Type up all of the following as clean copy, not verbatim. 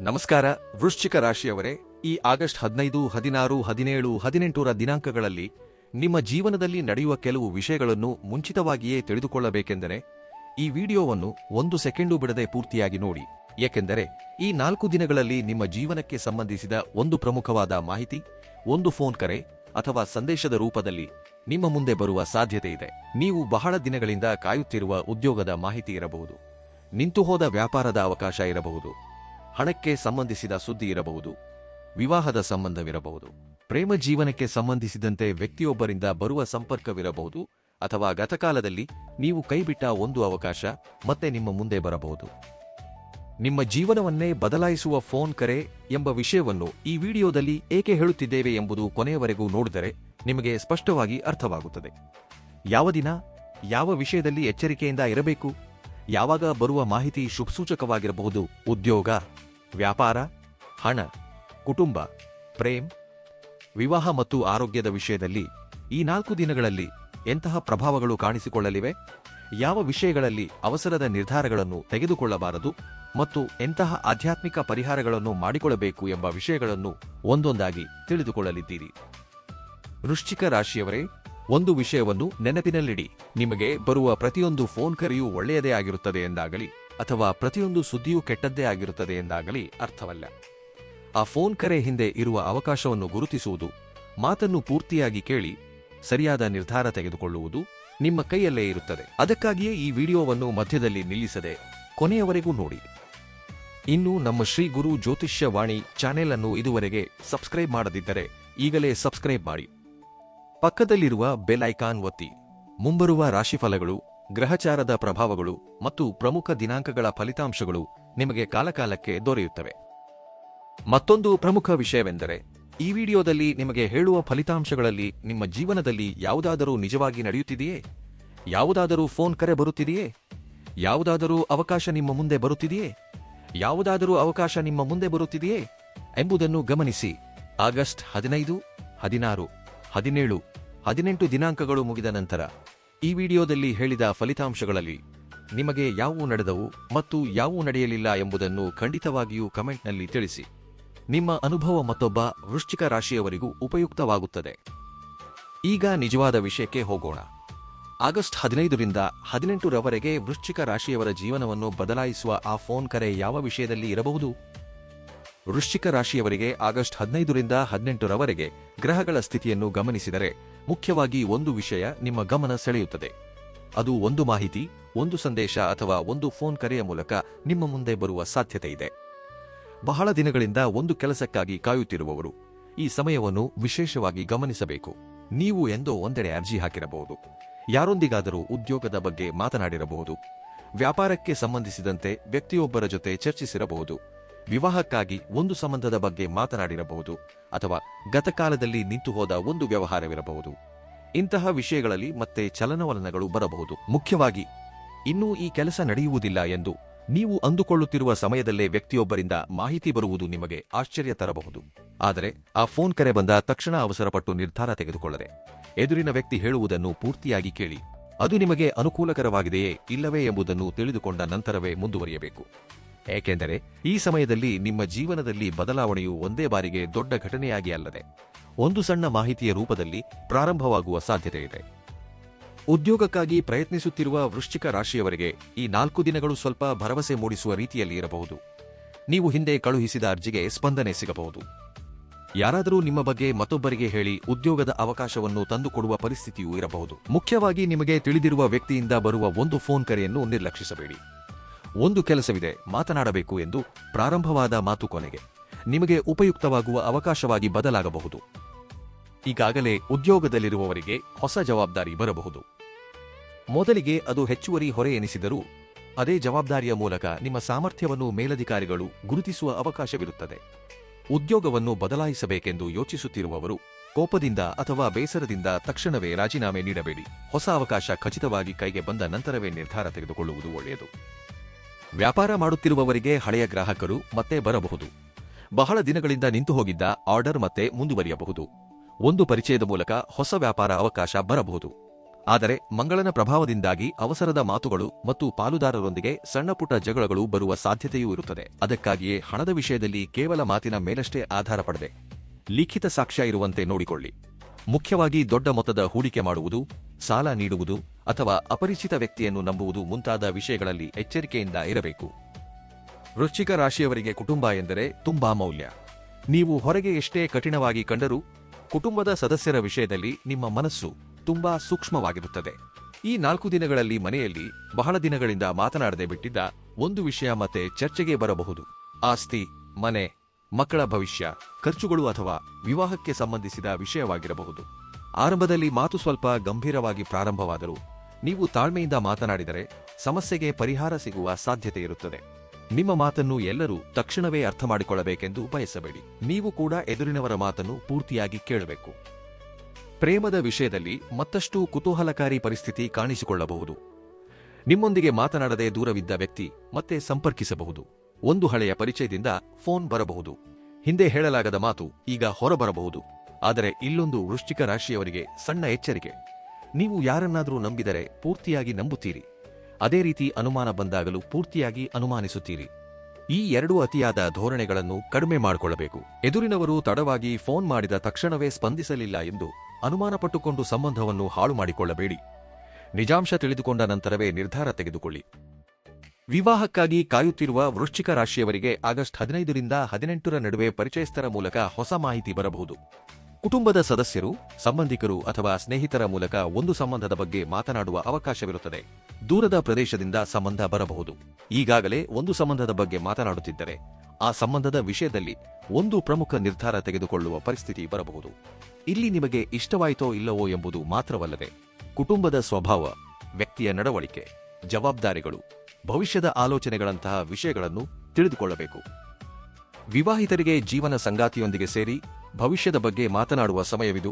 ನಮಸ್ಕಾರ ವೃಶ್ಚಿಕ ರಾಶಿಯವರೇ, ಈ ಆಗಸ್ಟ್ 15, 16, 17, 18ರ ದಿನಾಂಕಗಳಲ್ಲಿ ನಿಮ್ಮ ಜೀವನದಲ್ಲಿ ನಡೆಯುವ ಕೆಲವು ವಿಷಯಗಳನ್ನು ಮುಂಚಿತವಾಗಿಯೇ ತಿಳಿದುಕೊಳ್ಳಬೇಕೆಂದರೆ ಈ ವಿಡಿಯೋವನ್ನು 1 ಸೆಕೆಂಡು ಬಿಡದೆ ಪೂರ್ತಿಯಾಗಿ ನೋಡಿ. ಏಕೆಂದರೆ ಈ 4 ದಿನಗಳಲ್ಲಿ ನಿಮ್ಮ ಜೀವನಕ್ಕೆ ಸಂಬಂಧಿಸಿದ ಒಂದು ಪ್ರಮುಖವಾದ ಮಾಹಿತಿ, ಒಂದು ಫೋನ್ ಕರೆ ಅಥವಾ ಸಂದೇಶದ ರೂಪದಲ್ಲಿ ನಿಮ್ಮ ಮುಂದೆ ಬರುವ ಸಾಧ್ಯತೆ ಇದೆ. ನೀವು ಬಹಳ ದಿನಗಳಿಂದ ಕಾಯುತ್ತಿರುವ ಉದ್ಯೋಗದ ಮಾಹಿತಿ ಇರಬಹುದು, ನಿಂತುಹೋದ ವ್ಯಾಪಾರದ ಅವಕಾಶ ಇರಬಹುದು, ಹಣಕ್ಕೆ ಸಂಬಂಧಿಸಿದ ಸುದ್ದಿ ಇರಬಹುದು, ವಿವಾಹದ ಸಂಬಂಧವಿರಬಹುದು, ಪ್ರೇಮ ಜೀವನಕ್ಕೆ ಸಂಬಂಧಿಸಿದಂತೆ ವ್ಯಕ್ತಿಯೊಬ್ಬರಿಂದ ಬರುವ ಸಂಪರ್ಕವಿರಬಹುದು, ಅಥವಾ ಗತಕಾಲದಲ್ಲಿ ನೀವು ಕೈಬಿಟ್ಟ ಒಂದು ಅವಕಾಶ ಮತ್ತೆ ನಿಮ್ಮ ಮುಂದೆ ಬರಬಹುದು. ನಿಮ್ಮ ಜೀವನವನ್ನೇ ಬದಲಾಯಿಸುವ ಫೋನ್ ಕರೆ ಎಂಬ ವಿಷಯವನ್ನು ಈ ವಿಡಿಯೋದಲ್ಲಿ ಏಕೆ ಹೇಳುತ್ತಿದ್ದೇವೆ ಎಂಬುದು ಕೊನೆಯವರೆಗೂ ನೋಡಿದರೆ ನಿಮಗೆ ಸ್ಪಷ್ಟವಾಗಿ ಅರ್ಥವಾಗುತ್ತದೆ. ಯಾವ ದಿನ, ಯಾವ ವಿಷಯದಲ್ಲಿ ಎಚ್ಚರಿಕೆಯಿಂದ ಇರಬೇಕು, ಯಾವಾಗ ಬರುವ ಮಾಹಿತಿ ಶುಭಸೂಚಕವಾಗಿರಬಹುದು, ಉದ್ಯೋಗ, ವ್ಯಾಪಾರ, ಹಣ, ಕುಟುಂಬ, ಪ್ರೇಮ್, ವಿವಾಹ ಮತ್ತು ಆರೋಗ್ಯದ ವಿಷಯದಲ್ಲಿ ಈ 4 ದಿನಗಳಲ್ಲಿ ಎಂತಹ ಪ್ರಭಾವಗಳು ಕಾಣಿಸಿಕೊಳ್ಳಲಿವೆ, ಯಾವ ವಿಷಯಗಳಲ್ಲಿ ಅವಸರದ ನಿರ್ಧಾರಗಳನ್ನು ತೆಗೆದುಕೊಳ್ಳಬಾರದು ಮತ್ತು ಎಂತಹ ಆಧ್ಯಾತ್ಮಿಕ ಪರಿಹಾರಗಳನ್ನು ಮಾಡಿಕೊಳ್ಳಬೇಕು ಎಂಬ ವಿಷಯಗಳನ್ನು ಒಂದೊಂದಾಗಿ ತಿಳಿದುಕೊಳ್ಳಲಿದ್ದೀರಿ. ವೃಶ್ಚಿಕ ರಾಶಿಯವರೇ, ಒಂದು ವಿಷಯವನ್ನು ನೆನಪಿನಲ್ಲಿಡಿ. ನಿಮಗೆ ಬರುವ ಪ್ರತಿಯೊಂದು ಫೋನ್ ಕರೆಯೂ ಒಳ್ಳೆಯದೇ ಆಗಿರುತ್ತದೆ ಎಂದಾಗಲಿ ಅಥವಾ ಪ್ರತಿಯೊಂದು ಸುದ್ದಿಯೂ ಕೆಟ್ಟದ್ದೇ ಆಗಿರುತ್ತದೆ ಎಂದಾಗಲಿ ಅರ್ಥವಲ್ಲ. ಆ ಫೋನ್ ಕರೆ ಹಿಂದೆ ಇರುವ ಅವಕಾಶವನ್ನು ಗುರುತಿಸುವುದು, ಮಾತನ್ನು ಪೂರ್ತಿಯಾಗಿ ಕೇಳಿ ಸರಿಯಾದ ನಿರ್ಧಾರ ತೆಗೆದುಕೊಳ್ಳುವುದು ನಿಮ್ಮ ಕೈಯಲ್ಲೇ ಇರುತ್ತದೆ. ಅದಕ್ಕಾಗಿಯೇ ಈ ವಿಡಿಯೋವನ್ನು ಮಧ್ಯದಲ್ಲಿ ನಿಲ್ಲಿಸದೆ ಕೊನೆಯವರೆಗೂ ನೋಡಿ. ಇನ್ನು ನಮ್ಮ ಶ್ರೀ ಗುರು ಜ್ಯೋತಿಷ್ಯ ವಾಣಿ ಚಾನೆಲ್ ಅನ್ನು ಇದುವರೆಗೆ ಸಬ್ಸ್ಕ್ರೈಬ್ ಮಾಡದಿದ್ದರೆ ಈಗಲೇ ಸಬ್ಸ್ಕ್ರೈಬ್ ಮಾಡಿ, ಪಕ್ಕದಲ್ಲಿರುವ ಬೆಲ್ ಐಕಾನ್ ಒತ್ತಿ. ಮುಂಬರುವ ರಾಶಿಫಲಗಳು, ಗ್ರಹಚಾರದ ಪ್ರಭಾವಗಳು ಮತ್ತು ಪ್ರಮುಖ ದಿನಾಂಕಗಳ ಫಲಿತಾಂಶಗಳು ನಿಮಗೆ ಕಾಲಕಾಲಕ್ಕೆ ದೊರೆಯುತ್ತವೆ. ಮತ್ತೊಂದು ಪ್ರಮುಖ ವಿಷಯವೆಂದರೆ, ಈ ವಿಡಿಯೋದಲ್ಲಿ ನಿಮಗೆ ಹೇಳುವ ಫಲಿತಾಂಶಗಳಲ್ಲಿ ನಿಮ್ಮ ಜೀವನದಲ್ಲಿ ಯಾವುದಾದರೂ ನಿಜವಾಗಿ ನಡೆಯುತ್ತಿದೆಯೇ, ಯಾವುದಾದರೂ ಫೋನ್ ಕರೆ ಬರುತ್ತಿದೆಯೇ, ಯಾವುದಾದರೂ ಅವಕಾಶ ನಿಮ್ಮ ಮುಂದೆ ಬರುತ್ತಿದೆಯೇ, ಎಂಬುದನ್ನು ಗಮನಿಸಿ. ಆಗಸ್ಟ್ 15, 16, 17, 18 ದಿನಾಂಕಗಳು ಮುಗಿದ ನಂತರ ಈ ವಿಡಿಯೋದಲ್ಲಿ ಹೇಳಿದ ಫಲಿತಾಂಶಗಳಲ್ಲಿ ನಿಮಗೆ ಯಾವುವು ನಡೆದವು ಮತ್ತು ಯಾವುವು ನಡೆಯಲಿಲ್ಲ ಎಂಬುದನ್ನು ಖಂಡಿತವಾಗಿಯೂ ಕಮೆಂಟ್ನಲ್ಲಿ ತಿಳಿಸಿ. ನಿಮ್ಮ ಅನುಭವ ಮತ್ತೊಬ್ಬ ವೃಶ್ಚಿಕ ರಾಶಿಯವರಿಗೂ ಉಪಯುಕ್ತವಾಗುತ್ತದೆ. ಈಗ ನಿಜವಾದ ವಿಷಯಕ್ಕೆ ಹೋಗೋಣ. ಆಗಸ್ಟ್ 15ರಿಂದ 18ರವರೆಗೆ ವೃಶ್ಚಿಕ ರಾಶಿಯವರ ಜೀವನವನ್ನು ಬದಲಾಯಿಸುವ ಆ ಫೋನ್ ಕರೆ ಯಾವ ವಿಷಯದಲ್ಲಿ ಇರಬಹುದು? ವೃಶ್ಚಿಕ ರಾಶಿಯವರಿಗೆ ಆಗಸ್ಟ್ 15ರಿಂದ 18ರವರೆಗೆ ಗ್ರಹಗಳ ಸ್ಥಿತಿಯನ್ನು ಗಮನಿಸಿದರೆ ಮುಖ್ಯವಾಗಿ ಒಂದು ವಿಷಯ ನಿಮ್ಮ ಗಮನ ಸೆಳೆಯುತ್ತದೆ. ಅದು ಒಂದು ಮಾಹಿತಿ, ಒಂದು ಸಂದೇಶ ಅಥವಾ ಒಂದು ಫೋನ್ ಕರೆಯ ಮೂಲಕ ನಿಮ್ಮ ಮುಂದೆ ಬರುವ ಸಾಧ್ಯತೆ ಇದೆ. ಬಹಳ ದಿನಗಳಿಂದ ಒಂದು ಕೆಲಸಕ್ಕಾಗಿ ಕಾಯುತ್ತಿರುವವರು ಈ ಸಮಯವನ್ನು ವಿಶೇಷವಾಗಿ ಗಮನಿಸಬೇಕು. ನೀವು ಎಂದೋ ಒಂದೆಡೆ ಅರ್ಜಿ ಹಾಕಿರಬಹುದು, ಯಾರೊಂದಿಗಾದರೂ ಉದ್ಯೋಗದ ಬಗ್ಗೆ ಮಾತನಾಡಿರಬಹುದು, ವ್ಯಾಪಾರಕ್ಕೆ ಸಂಬಂಧಿಸಿದಂತೆ ವ್ಯಕ್ತಿಯೊಬ್ಬರ ಜೊತೆ ಚರ್ಚಿಸಿರಬಹುದು, ವಿವಾಹಕ್ಕಾಗಿ ಒಂದು ಸಂಬಂಧದ ಬಗ್ಗೆ ಮಾತನಾಡಿರಬಹುದು, ಅಥವಾ ಗತಕಾಲದಲ್ಲಿ ನಿಂತುಹೋದ ಒಂದು ವ್ಯವಹಾರವಿರಬಹುದು. ಇಂತಹ ವಿಷಯಗಳಲ್ಲಿ ಮತ್ತೆ ಚಲನವಲನಗಳು ಬರಬಹುದು. ಮುಖ್ಯವಾಗಿ ಇನ್ನೂ ಈ ಕೆಲಸ ನಡೆಯುವುದಿಲ್ಲ ಎಂದು ನೀವು ಅಂದುಕೊಳ್ಳುತ್ತಿರುವ ಸಮಯದಲ್ಲೇ ವ್ಯಕ್ತಿಯೊಬ್ಬರಿಂದ ಮಾಹಿತಿ ಬರುವುದು ನಿಮಗೆ ಆಶ್ಚರ್ಯ ತರಬಹುದು. ಆದರೆ ಆ ಫೋನ್ ಕರೆ ಬಂದ ತಕ್ಷಣ ಅವಸರಪಟ್ಟು ನಿರ್ಧಾರ ತೆಗೆದುಕೊಳ್ಳದೆ ಎದುರಿನ ವ್ಯಕ್ತಿ ಹೇಳುವುದನ್ನು ಪೂರ್ತಿಯಾಗಿ ಕೇಳಿ. ಅದು ನಿಮಗೆ ಅನುಕೂಲಕರವಾಗಿದೆಯೇ ಇಲ್ಲವೇ ಎಂಬುದನ್ನು ತಿಳಿದುಕೊಂಡ ನಂತರವೇ ಮುಂದುವರಿಯಬೇಕು. ಏಕೆಂದರೆ ಈ ಸಮಯದಲ್ಲಿ ನಿಮ್ಮ ಜೀವನದಲ್ಲಿ ಬದಲಾವಣೆಯು ಒಂದೇ ಬಾರಿಗೆ ದೊಡ್ಡ ಘಟನೆಯಾಗಿ ಅಲ್ಲದೆ ಒಂದು ಸಣ್ಣ ಮಾಹಿತಿಯ ರೂಪದಲ್ಲಿ ಪ್ರಾರಂಭವಾಗುವ ಸಾಧ್ಯತೆ ಇದೆ. ಉದ್ಯೋಗಕ್ಕಾಗಿ ಪ್ರಯತ್ನಿಸುತ್ತಿರುವ ವೃಶ್ಚಿಕ ರಾಶಿಯವರಿಗೆ ಈ 4 ದಿನಗಳು ಸ್ವಲ್ಪ ಭರವಸೆ ಮೂಡಿಸುವ ರೀತಿಯಲ್ಲಿ ಇರಬಹುದು. ನೀವು ಹಿಂದೆ ಕಳುಹಿಸಿದ ಅರ್ಜಿಗೆ ಸ್ಪಂದನೆ ಸಿಗಬಹುದು. ಯಾರಾದರೂ ನಿಮ್ಮ ಬಗ್ಗೆ ಮತ್ತೊಬ್ಬರಿಗೆ ಹೇಳಿ ಉದ್ಯೋಗದ ಅವಕಾಶವನ್ನು ತಂದುಕೊಡುವ ಪರಿಸ್ಥಿತಿಯೂ ಇರಬಹುದು. ಮುಖ್ಯವಾಗಿ ನಿಮಗೆ ತಿಳಿದಿರುವ ವ್ಯಕ್ತಿಯಿಂದ ಬರುವ ಒಂದು ಫೋನ್ ಕರೆಯನ್ನು ನಿರ್ಲಕ್ಷಿಸಬೇಡಿ. ಒಂದು ಕೆಲಸವಿದೆ, ಮಾತನಾಡಬೇಕು ಎಂದು ಪ್ರಾರಂಭವಾದ ಮಾತು ಕೊನೆಗೆ ನಿಮಗೆ ಉಪಯುಕ್ತವಾಗುವ ಅವಕಾಶವಾಗಿ ಬದಲಾಗಬಹುದು. ಈಗಾಗಲೇ ಉದ್ಯೋಗದಲ್ಲಿರುವವರಿಗೆ ಹೊಸ ಜವಾಬ್ದಾರಿ ಬರಬಹುದು. ಮೊದಲಿಗೆ ಅದು ಹೆಚ್ಚುವರಿ ಹೊರೆ ಎನಿಸಿದರೂ ಅದೇ ಜವಾಬ್ದಾರಿಯ ಮೂಲಕ ನಿಮ್ಮ ಸಾಮರ್ಥ್ಯವನ್ನು ಮೇಲಧಿಕಾರಿಗಳು ಗುರುತಿಸುವ ಅವಕಾಶವಿರುತ್ತದೆ. ಉದ್ಯೋಗವನ್ನು ಬದಲಾಯಿಸಬೇಕೆಂದು ಯೋಚಿಸುತ್ತಿರುವವರು ಕೋಪದಿಂದ ಅಥವಾ ಬೇಸರದಿಂದ ತಕ್ಷಣವೇ ರಾಜೀನಾಮೆ ನೀಡಬೇಡಿ. ಹೊಸ ಅವಕಾಶ ಖಚಿತವಾಗಿ ಕೈಗೆ ಬಂದ ನಂತರವೇ ನಿರ್ಧಾರ ತೆಗೆದುಕೊಳ್ಳುವುದು ಒಳ್ಳೆಯದು. ವ್ಯಾಪಾರ ಮಾಡುತ್ತಿರುವವರಿಗೆ ಹಳೆಯ ಗ್ರಾಹಕರು ಮತ್ತೆ ಬರಬಹುದು. ಬಹಳ ದಿನಗಳಿಂದ ನಿಂತುಹೋಗಿದ್ದ ಆರ್ಡರ್ ಮತ್ತೆ ಮುಂದುವರಿಯಬಹುದು. ಒಂದು ಪರಿಚಯದ ಮೂಲಕ ಹೊಸ ವ್ಯಾಪಾರ ಅವಕಾಶ ಬರಬಹುದು. ಆದರೆ ಮಂಗಳನ ಪ್ರಭಾವದಿಂದಾಗಿ ಅವಸರದ ಮಾತುಗಳು ಮತ್ತು ಪಾಲುದಾರರೊಂದಿಗೆ ಸಣ್ಣಪುಟ್ಟ ಜಗಳಗಳು ಬರುವ ಸಾಧ್ಯತೆಯೂ ಇರುತ್ತದೆ. ಅದಕ್ಕಾಗಿಯೇ ಹಣದ ವಿಷಯದಲ್ಲಿ ಕೇವಲ ಮಾತಿನ ಮೇಲಷ್ಟೇ ಆಧಾರ ಪಡದೆ ಲಿಖಿತ ಸಾಕ್ಷ್ಯ ಇರುವಂತೆ ನೋಡಿಕೊಳ್ಳಿ. ಮುಖ್ಯವಾಗಿ ದೊಡ್ಡ ಮೊತ್ತದ ಹೂಡಿಕೆ ಮಾಡುವುದು, ಸಾಲ ನೀಡುವುದು ಅಥವಾ ಅಪರಿಚಿತ ವ್ಯಕ್ತಿಯನ್ನು ನಂಬುವುದು ಮುಂತಾದ ವಿಷಯಗಳಲ್ಲಿ ಎಚ್ಚರಿಕೆಯಿಂದ ಇರಬೇಕು. ವೃಶ್ಚಿಕ ರಾಶಿಯವರಿಗೆ ಕುಟುಂಬ ಎಂದರೆ ತುಂಬಾ ಮೌಲ್ಯ. ನೀವು ಹೊರಗೆ ಎಷ್ಟೇ ಕಠಿಣವಾಗಿ ಕಂಡರೂ ಕುಟುಂಬದ ಸದಸ್ಯರ ವಿಷಯದಲ್ಲಿ ನಿಮ್ಮ ಮನಸ್ಸು ತುಂಬಾ ಸೂಕ್ಷ್ಮವಾಗಿರುತ್ತದೆ. ಈ 4 ದಿನಗಳಲ್ಲಿ ಮನೆಯಲ್ಲಿ ಬಹಳ ದಿನಗಳಿಂದ ಮಾತನಾಡದೆ ಬಿಟ್ಟಿದ್ದ ಒಂದು ವಿಷಯ ಮತ್ತೆ ಚರ್ಚೆಗೆ ಬರಬಹುದು. ಆಸ್ತಿ, ಮನೆ, ಮಕ್ಕಳ ಭವಿಷ್ಯ, ಖರ್ಚುಗಳು ಅಥವಾ ವಿವಾಹಕ್ಕೆ ಸಂಬಂಧಿಸಿದ ವಿಷಯವಾಗಿರಬಹುದು. ಆರಂಭದಲ್ಲಿ ಮಾತು ಸ್ವಲ್ಪ ಗಂಭೀರವಾಗಿ ಪ್ರಾರಂಭವಾದರೂ ನೀವು ತಾಳ್ಮೆಯಿಂದ ಮಾತನಾಡಿದರೆ ಸಮಸ್ಯೆಗೆ ಪರಿಹಾರ ಸಿಗುವ ಸಾಧ್ಯತೆ ಇರುತ್ತದೆ. ನಿಮ್ಮ ಮಾತನ್ನು ಎಲ್ಲರೂ ತಕ್ಷಣವೇ ಅರ್ಥ ಮಾಡಿಕೊಳ್ಳಬೇಕೆಂದು ಬಯಸಬೇಡಿ. ನೀವು ಕೂಡ ಎದುರಿನವರ ಮಾತನ್ನು ಪೂರ್ತಿಯಾಗಿ ಕೇಳಬೇಕು. ಪ್ರೇಮದ ವಿಷಯದಲ್ಲಿ ಮತ್ತಷ್ಟು ಕುತೂಹಲಕಾರಿ ಪರಿಸ್ಥಿತಿ ಕಾಣಿಸಿಕೊಳ್ಳಬಹುದು. ನಿಮ್ಮೊಂದಿಗೆ ಮಾತನಾಡದೆ ದೂರವಿದ್ದ ವ್ಯಕ್ತಿ ಮತ್ತೆ ಸಂಪರ್ಕಿಸಬಹುದು. ಒಂದು ಹಳೆಯ ಪರಿಚಯದಿಂದ ಫೋನ್ ಬರಬಹುದು. ಹಿಂದೆ ಹೇಳಲಾಗದ ಮಾತು ಈಗ ಹೊರಬರಬಹುದು. ಆದರೆ ಇಲ್ಲೊಂದು ವೃಶ್ಚಿಕ ರಾಶಿಯವರಿಗೆ ಸಣ್ಣ ಎಚ್ಚರಿಕೆ: ನೀವು ಯಾರನ್ನಾದರೂ ನಂಬಿದರೆ ಪೂರ್ತಿಯಾಗಿ ನಂಬುತ್ತೀರಿ. ಅದೇ ರೀತಿ ಅನುಮಾನ ಬಂದಾಗಲೂ ಪೂರ್ತಿಯಾಗಿ ಅನುಮಾನಿಸುತ್ತೀರಿ. ಈ 2 ಅತಿಯಾದ ಧೋರಣೆಗಳನ್ನು ಕಡಿಮೆ ಮಾಡಿಕೊಳ್ಳಬೇಕು. ಎದುರಿನವರು ತಡವಾಗಿ ಫೋನ್ ಮಾಡಿದ ತಕ್ಷಣವೇ ಸ್ಪಂದಿಸಲಿಲ್ಲ ಎಂದು ಅನುಮಾನಪಟ್ಟುಕೊಂಡು ಸಂಬಂಧವನ್ನು ಹಾಳು ಮಾಡಿಕೊಳ್ಳಬೇಡಿ. ನಿಜಾಂಶ ತಿಳಿದುಕೊಂಡ ನಂತರವೇ ನಿರ್ಧಾರ ತೆಗೆದುಕೊಳ್ಳಿ. ವಿವಾಹಕ್ಕಾಗಿ ಕಾಯುತ್ತಿರುವ ವೃಶ್ಚಿಕ ರಾಶಿಯವರಿಗೆ ಆಗಸ್ಟ್ 15ರಿಂದ 18ರ ನಡುವೆ ಪರಿಚಯಸ್ಥರ ಮೂಲಕ ಹೊಸ ಮಾಹಿತಿ ಬರಬಹುದು. ಕುಟುಂಬದ ಸದಸ್ಯರು, ಸಂಬಂಧಿಕರು ಅಥವಾ ಸ್ನೇಹಿತರ ಮೂಲಕ ಒಂದು ಸಂಬಂಧದ ಬಗ್ಗೆ ಮಾತನಾಡುವ ಅವಕಾಶವಿರುತ್ತದೆ. ದೂರದ ಪ್ರದೇಶದಿಂದ ಸಂಬಂಧ ಬರಬಹುದು. ಈಗಾಗಲೇ ಒಂದು ಸಂಬಂಧದ ಬಗ್ಗೆ ಮಾತನಾಡುತ್ತಿದ್ದರೆ ಆ ಸಂಬಂಧದ ವಿಷಯದಲ್ಲಿ ಒಂದು ಪ್ರಮುಖ ನಿರ್ಧಾರ ತೆಗೆದುಕೊಳ್ಳುವ ಪರಿಸ್ಥಿತಿ ಬರಬಹುದು. ಇಲ್ಲಿ ನಿಮಗೆ ಇಷ್ಟವಾಯಿತೋ ಇಲ್ಲವೋ ಎಂಬುದು ಮಾತ್ರವಲ್ಲದೆ ಕುಟುಂಬದ ಸ್ವಭಾವ, ವ್ಯಕ್ತಿಯ ನಡವಳಿಕೆ, ಜವಾಬ್ದಾರಿಗಳು, ಭವಿಷ್ಯದ ಆಲೋಚನೆಗಳಂತಹ ವಿಷಯಗಳನ್ನು ತಿಳಿದುಕೊಳ್ಳಬೇಕು. ವಿವಾಹಿತರಿಗೆ ಜೀವನ ಸಂಗಾತಿಯೊಂದಿಗೆ ಸೇರಿ ಭವಿಷ್ಯದ ಬಗ್ಗೆ ಮಾತನಾಡುವ ಸಮಯವಿದು.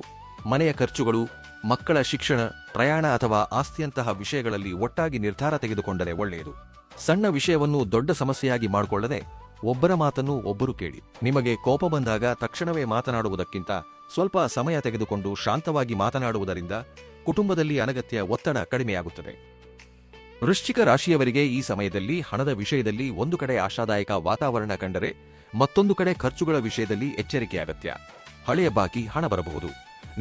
ಮನೆಯ ಖರ್ಚುಗಳು, ಮಕ್ಕಳ ಶಿಕ್ಷಣ, ಪ್ರಯಾಣ ಅಥವಾ ಆಸ್ತಿಯಂತಹ ವಿಷಯಗಳಲ್ಲಿ ಒಟ್ಟಾಗಿ ನಿರ್ಧಾರ ತೆಗೆದುಕೊಂಡರೆ ಒಳ್ಳೆಯದು. ಸಣ್ಣ ವಿಷಯವನ್ನು ದೊಡ್ಡ ಸಮಸ್ಯೆಯಾಗಿ ಮಾಡಿಕೊಳ್ಳದೆ ಒಬ್ಬರ ಮಾತನ್ನು ಒಬ್ಬರು ಕೇಳಿ. ನಿಮಗೆ ಕೋಪ ಬಂದಾಗ ತಕ್ಷಣವೇ ಮಾತನಾಡುವುದಕ್ಕಿಂತ ಸ್ವಲ್ಪ ಸಮಯ ತೆಗೆದುಕೊಂಡು ಶಾಂತವಾಗಿ ಮಾತನಾಡುವುದರಿಂದ ಕುಟುಂಬದಲ್ಲಿ ಅನಗತ್ಯ ಒತ್ತಡ ಕಡಿಮೆಯಾಗುತ್ತದೆ. ವೃಶ್ಚಿಕ ರಾಶಿಯವರಿಗೆ ಈ ಸಮಯದಲ್ಲಿ ಹಣದ ವಿಷಯದಲ್ಲಿ ಒಂದು ಕಡೆ ಆಶಾದಾಯಕ ವಾತಾವರಣ ಕಂಡರೆ ಮತ್ತೊಂದು ಕಡೆ ಖರ್ಚುಗಳ ವಿಷಯದಲ್ಲಿ ಎಚ್ಚರಿಕೆ ಅಗತ್ಯ. ಹಳೆಯ ಬಾಕಿ ಹಣ ಬರಬಹುದು,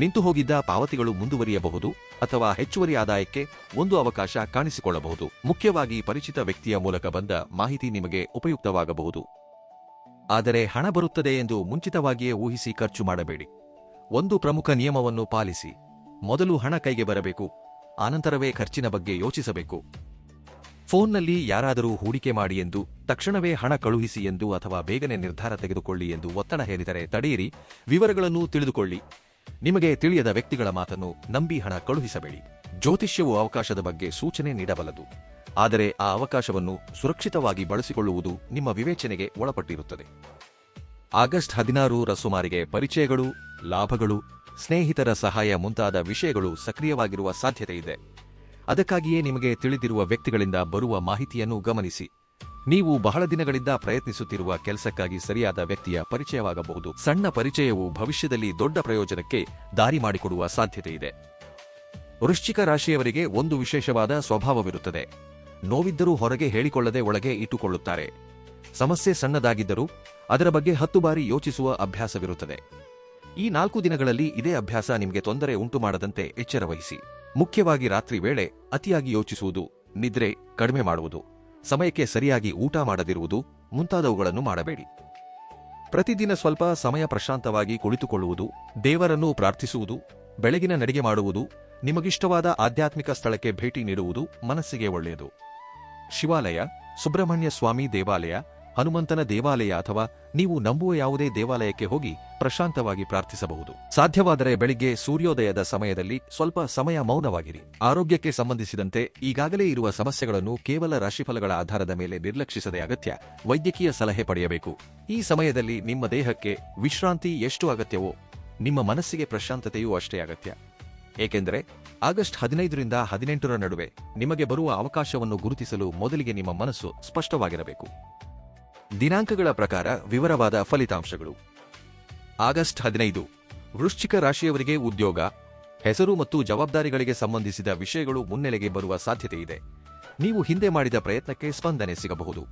ನಿಂತು ಹೋಗಿದ್ದ ಪಾವತಿಗಳು ಮುಂದುವರಿಯಬಹುದು ಅಥವಾ ಹೆಚ್ಚುವರಿ ಆದಾಯಕ್ಕೆ ಒಂದು ಅವಕಾಶ ಕಾಣಿಸಿಕೊಳ್ಳಬಹುದು. ಮುಖ್ಯವಾಗಿ ಪರಿಚಿತ ವ್ಯಕ್ತಿಯ ಮೂಲಕ ಬಂದ ಮಾಹಿತಿ ನಿಮಗೆ ಉಪಯುಕ್ತವಾಗಬಹುದು. ಆದರೆ ಹಣ ಬರುತ್ತದೆ ಎಂದು ಮುಂಚಿತವಾಗಿಯೇ ಊಹಿಸಿ ಖರ್ಚು ಮಾಡಬೇಡಿ. ಒಂದು ಪ್ರಮುಖ ನಿಯಮವನ್ನು ಪಾಲಿಸಿ: ಮೊದಲು ಹಣ ಕೈಗೆ ಬರಬೇಕು, ಆನಂತರವೇ ಖರ್ಚಿನ ಬಗ್ಗೆ ಯೋಚಿಸಬೇಕು. ಫೋನ್ನಲ್ಲಿ ಯಾರಾದರೂ ಹೂಡಿಕೆ ಮಾಡಿ ಎಂದು, ತಕ್ಷಣವೇ ಹಣ ಕಳುಹಿಸಿ ಎಂದು ಅಥವಾ ಬೇಗನೆ ನಿರ್ಧಾರ ತೆಗೆದುಕೊಳ್ಳಿ ಎಂದು ಒತ್ತಡ ಹೇರಿದರೆ ತಡೆಯಿರಿ. ವಿವರಗಳನ್ನು ತಿಳಿದುಕೊಳ್ಳಿ. ನಿಮಗೆ ತಿಳಿಯದ ವ್ಯಕ್ತಿಗಳ ಮಾತನ್ನು ನಂಬಿ ಹಣ ಕಳುಹಿಸಬೇಡಿ. ಜ್ಯೋತಿಷ್ಯವು ಅವಕಾಶದ ಬಗ್ಗೆ ಸೂಚನೆ ನೀಡಬಲ್ಲದು, ಆದರೆ ಆ ಅವಕಾಶವನ್ನು ಸುರಕ್ಷಿತವಾಗಿ ಬಳಸಿಕೊಳ್ಳುವುದು ನಿಮ್ಮ ವಿವೇಚನೆಗೆ ಒಳಪಟ್ಟಿರುತ್ತದೆ. ಆಗಸ್ಟ್ 16ರ ಸುಮಾರಿಗೆ ಪರಿಚಯಗಳು, ಲಾಭಗಳು, ಸ್ನೇಹಿತರ ಸಹಾಯ ಮುಂತಾದ ವಿಷಯಗಳು ಸಕ್ರಿಯವಾಗಿರುವ ಸಾಧ್ಯತೆಯಿದೆ. ಅದಕ್ಕಾಗಿಯೇ ನಿಮಗೆ ತಿಳಿದಿರುವ ವ್ಯಕ್ತಿಗಳಿಂದ ಬರುವ ಮಾಹಿತಿಯನ್ನು ಗಮನಿಸಿ. ನೀವು ಬಹಳ ದಿನಗಳಿಂದ ಪ್ರಯತ್ನಿಸುತ್ತಿರುವ ಕೆಲಸಕ್ಕಾಗಿ ಸರಿಯಾದ ವ್ಯಕ್ತಿಯ ಪರಿಚಯವಾಗಬಹುದು. ಸಣ್ಣ ಪರಿಚಯವು ಭವಿಷ್ಯದಲ್ಲಿ ದೊಡ್ಡ ಪ್ರಯೋಜನಕ್ಕೆ ದಾರಿ ಮಾಡಿಕೊಡುವ ಸಾಧ್ಯತೆಯಿದೆ. ವೃಶ್ಚಿಕ ರಾಶಿಯವರಿಗೆ ಒಂದು ವಿಶೇಷವಾದ ಸ್ವಭಾವವಿರುತ್ತದೆ. ನೋವಿದ್ದರೂ ಹೊರಗೆ ಹೇಳಿಕೊಳ್ಳದೆ ಒಳಗೆ ಇಟ್ಟುಕೊಳ್ಳುತ್ತಾರೆ. ಸಮಸ್ಯೆ ಸಣ್ಣದಾಗಿದ್ದರೂ ಅದರ ಬಗ್ಗೆ 10 ಬಾರಿ ಯೋಚಿಸುವ ಅಭ್ಯಾಸವಿರುತ್ತದೆ. ಈ 4 ದಿನಗಳಲ್ಲಿ ಇದೇ ಅಭ್ಯಾಸ ನಿಮಗೆ ತೊಂದರೆ ಉಂಟುಮಾಡದಂತೆ ಎಚ್ಚರವಹಿಸಿ. ಮುಖ್ಯವಾಗಿ ರಾತ್ರಿ ವೇಳೆ ಅತಿಯಾಗಿ ಯೋಚಿಸುವುದು, ನಿದ್ರೆ ಕಡಿಮೆ ಮಾಡುವುದು, ಸಮಯಕ್ಕೆ ಸರಿಯಾಗಿ ಊಟ ಮಾಡದಿರುವುದು ಮುಂತಾದವುಗಳನ್ನು ಮಾಡಬೇಡಿ. ಪ್ರತಿದಿನ ಸ್ವಲ್ಪ ಸಮಯ ಪ್ರಶಾಂತವಾಗಿ ಕುಳಿತುಕೊಳ್ಳುವುದು, ದೇವರನ್ನು ಪ್ರಾರ್ಥಿಸುವುದು, ಬೆಳಗಿನ ನಡಿಗೆ ಮಾಡುವುದು, ನಿಮಗಿಷ್ಟವಾದ ಆಧ್ಯಾತ್ಮಿಕ ಸ್ಥಳಕ್ಕೆ ಭೇಟಿ ನೀಡುವುದು ಮನಸ್ಸಿಗೆ ಒಳ್ಳೆಯದು. ಶಿವಾಲಯ, ಸುಬ್ರಹ್ಮಣ್ಯ ಸ್ವಾಮಿ ದೇವಾಲಯ, ಹನುಮಂತನ ದೇವಾಲಯ ಅಥವಾ ನೀವು ನಂಬುವ ಯಾವುದೇ ದೇವಾಲಯಕ್ಕೆ ಹೋಗಿ ಪ್ರಶಾಂತವಾಗಿ ಪ್ರಾರ್ಥಿಸಬಹುದು. ಸಾಧ್ಯವಾದರೆ ಬೆಳಿಗ್ಗೆ ಸೂರ್ಯೋದಯದ ಸಮಯದಲ್ಲಿ ಸ್ವಲ್ಪ ಸಮಯ ಮೌನವಾಗಿರಿ. ಆರೋಗ್ಯಕ್ಕೆ ಸಂಬಂಧಿಸಿದಂತೆ ಈಗಾಗಲೇ ಇರುವ ಸಮಸ್ಯೆಗಳನ್ನು ಕೇವಲ ರಾಶಿಫಲಗಳ ಆಧಾರದ ಮೇಲೆ ನಿರ್ಲಕ್ಷಿಸದೆ ಅಗತ್ಯ ವೈದ್ಯಕೀಯ ಸಲಹೆ ಪಡೆಯಬೇಕು. ಈ ಸಮಯದಲ್ಲಿ ನಿಮ್ಮ ದೇಹಕ್ಕೆ ವಿಶ್ರಾಂತಿ ಎಷ್ಟು ಅಗತ್ಯವೋ ನಿಮ್ಮ ಮನಸ್ಸಿಗೆ ಪ್ರಶಾಂತತೆಯೂ ಅಷ್ಟೇ ಅಗತ್ಯ. ಏಕೆಂದರೆ ಆಗಸ್ಟ್ 15ರಿಂದ 18ರ ನಡುವೆ ನಿಮಗೆ ಬರುವ ಅವಕಾಶವನ್ನು ಗುರುತಿಸಲು ಮೊದಲಿಗೆ ನಿಮ್ಮ ಮನಸ್ಸು ಸ್ಪಷ್ಟವಾಗಿರಬೇಕು. ದಿನಾಂಕಗಳ ಪ್ರಕಾರ ವಿವರವಾದ ಫಲಿತಾಂಶಗಳು. ಆಗಸ್ಟ್ 15 ವೃಶ್ಚಿಕ ರಾಶಿಯವರಿಗೆ ಉದ್ಯೋಗ, ಹೆಸರು ಮತ್ತು ಜವಾಬ್ದಾರಿಗಳಿಗೆ ಸಂಬಂಧಿಸಿದ ವಿಷಯಗಳು ಮುನ್ನೆಲೆಗೆ ಬರುವ ಸಾಧ್ಯತೆಯಿದೆ. ನೀವು ಹಿಂದೆ ಮಾಡಿದ ಪ್ರಯತ್ನಕ್ಕೆ ಸ್ಪಂದನೆ ಸಿಗಬಹುದು.